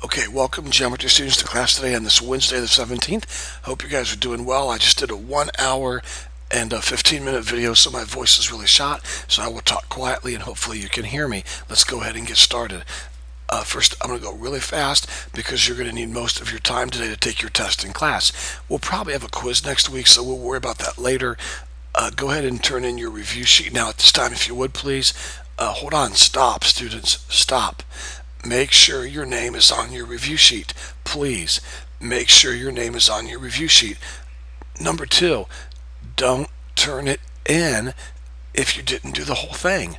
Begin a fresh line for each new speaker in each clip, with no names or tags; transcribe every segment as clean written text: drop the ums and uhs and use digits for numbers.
Okay, welcome geometry students to class today on this Wednesday the 17th. Hope you guys are doing well. I just did a 1 hour and a 15-minute video, so my voice is really shot, so I will talk quietly and hopefully you can hear me. Let's go ahead and get started. First, I'm going to go really fast because you're going to need most of your time today to take your test in class. We'll probably have a quiz next week, so we'll worry about that later. Go ahead and turn in your review sheet now at this time, if you would, please. Hold on. Stop, students. Stop. Make sure your name is on your review sheet. Please make sure your name is on your review sheet. Number two, don't turn it in if you didn't do the whole thing.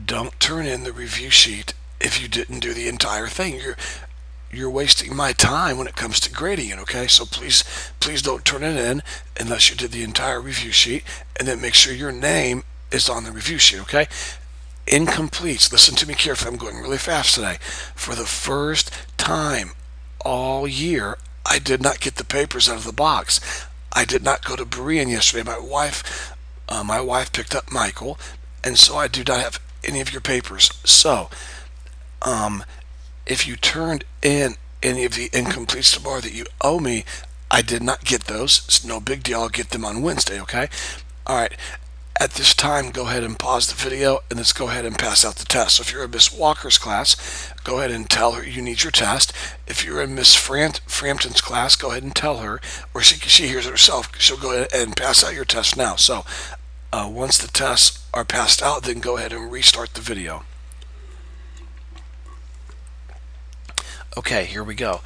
Don't turn in the review sheet if you didn't do the entire thing. You're wasting my time when it comes to grading it, okay? So please don't turn it in unless you did the entire review sheet, and then make sure your name is on the review sheet, okay? Incompletes, listen to me carefully, I'm going really fast today. For the first time all year, I did not get the papers out of the box. I did not go to Berean yesterday. My wife picked up Michael, and so I do not have any of your papers. So, if you turned in any of the incompletes tomorrow that you owe me, I did not get those. It's no big deal. I'll get them on Wednesday, okay? All right. At this time, go ahead and pause the video and let's go ahead and pass out the test. So if you're in Miss Walker's class, go ahead and tell her you need your test. If you're in Miss Frampton's class, go ahead and tell her, or she hears it herself, she'll go ahead and pass out your test now. So once the tests are passed out, then go ahead and restart the video. Okay, here we go.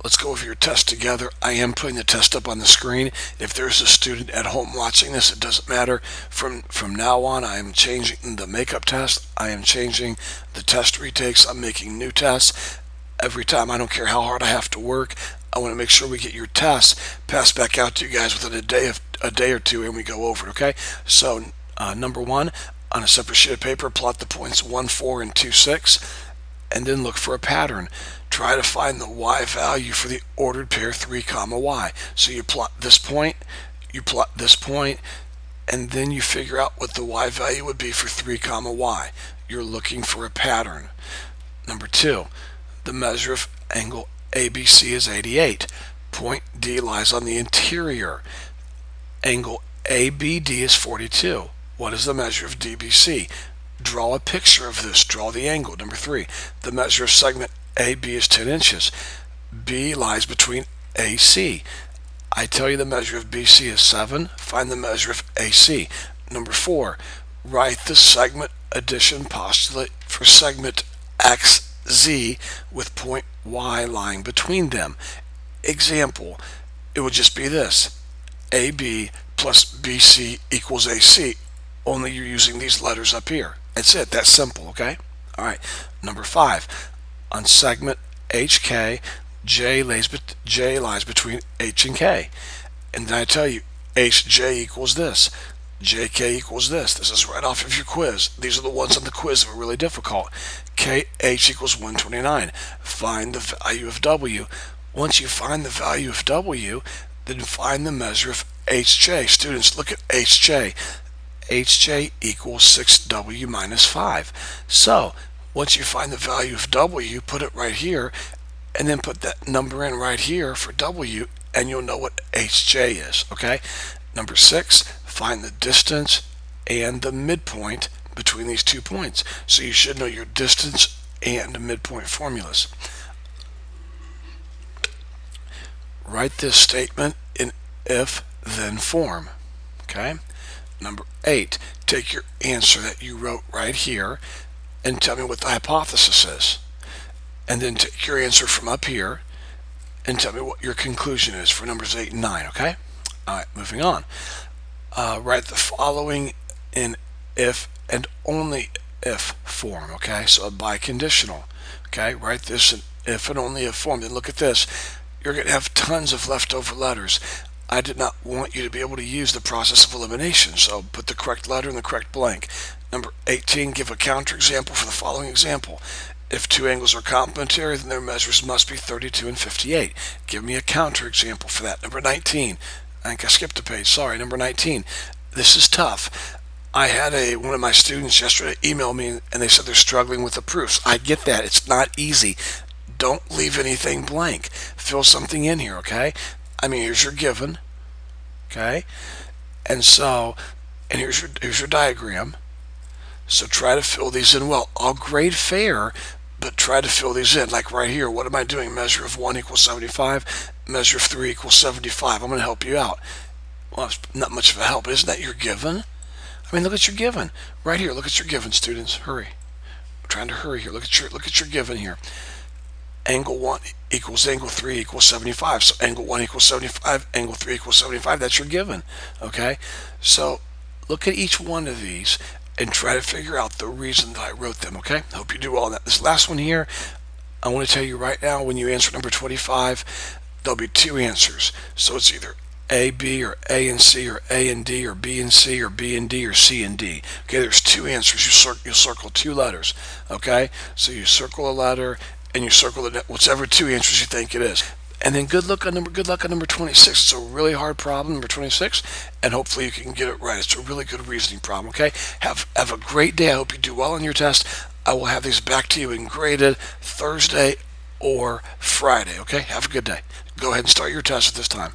Let's go over your test together. I am putting the test up on the screen. If there's a student at home watching this, it doesn't matter. From now on, I am changing the makeup test. I am changing the test retakes. I'm making new tests. Every time, I don't care how hard I have to work, I want to make sure we get your tests passed back out to you guys within a day or two, and we go over it, okay? So, number one, on a separate sheet of paper, plot the points 1, 4, and 2, 6, and then look for a pattern. Try to find the y value for the ordered pair 3, y. So you plot this point, and then you figure out what the y value would be for 3, y. You're looking for a pattern. Number two, the measure of angle ABC is 88. Point D lies on the interior. Angle ABD is 42. What is the measure of DBC? Draw a picture of this. Draw the angle. Number three, the measure of segment AB is 10 inches. B lies between AC. I tell you the measure of BC is 7. Find the measure of AC. Number four, write the segment addition postulate for segment XZ with point Y lying between them. Example, it would just be this. AB plus BC equals AC. Only you're using these letters up here. That's it. That's simple, okay? All right. Number five, on segment HK, J lies between H and K. And then I tell you, HJ equals this. JK equals this. This is right off of your quiz. These are the ones on the quiz that were really difficult. KH equals 129. Find the value of W. Once you find the value of W, then find the measure of HJ. Students, look at HJ. HJ equals 6W minus 5. So, once you find the value of W, put it right here, and then put that number in right here for W, and you'll know what HJ is, okay? Number six, find the distance and the midpoint between these 2 points. So you should know your distance and midpoint formulas. Write this statement in if-then form, okay? Number 8, take your answer that you wrote right here and tell me what the hypothesis is. And then take your answer from up here and tell me what your conclusion is for numbers 8 and 9, okay? All right, moving on. Write the following in if and only if form, okay? So a biconditional, okay? Write this in if and only if form. Then look at this. You're going to have tons of leftover letters. I did not want you to be able to use the process of elimination, so put the correct letter in the correct blank. Number 18, give a counterexample for the following example. If two angles are complementary, then their measures must be 32 and 58. Give me a counterexample for that. Number 19, I think I skipped a page, sorry. Number 19, this is tough. I had one of my students yesterday email me and they said they're struggling with the proofs. I get that. It's not easy. Don't leave anything blank. Fill something in here, okay? I mean, here's your given, okay? And here's your diagram. So try to fill these in well. I'll grade fair, but try to fill these in. Like right here, what am I doing? Measure of 1 equals 75. Measure of 3 equals 75. I'm going to help you out. Well, it's not much of a help. Isn't that your given? I mean, look at your given. Right here, look at your given, students. Hurry. I'm trying to hurry here. Look at your given here. Angle 1 equals angle 3 equals 75. So angle 1 equals 75. Angle 3 equals 75. That's your given. Okay? So look at each one of these and try to figure out the reason that I wrote them, okay? Hope you do all that. This last one here, I want to tell you right now, when you answer number 25, there'll be two answers. So it's either A, B, or A and C, or A and D, or B and C, or B and D, or C and D. Okay, there's two answers. You'll circle two letters, okay? So you circle a letter, and you circle whichever two answers you think it is. And then good luck on number 26. It's a really hard problem, number 26, and hopefully you can get it right. It's a really good reasoning problem, okay? Have a great day. I hope you do well on your test. I will have these back to you and graded Thursday or Friday, okay? Have a good day. Go ahead and start your test at this time.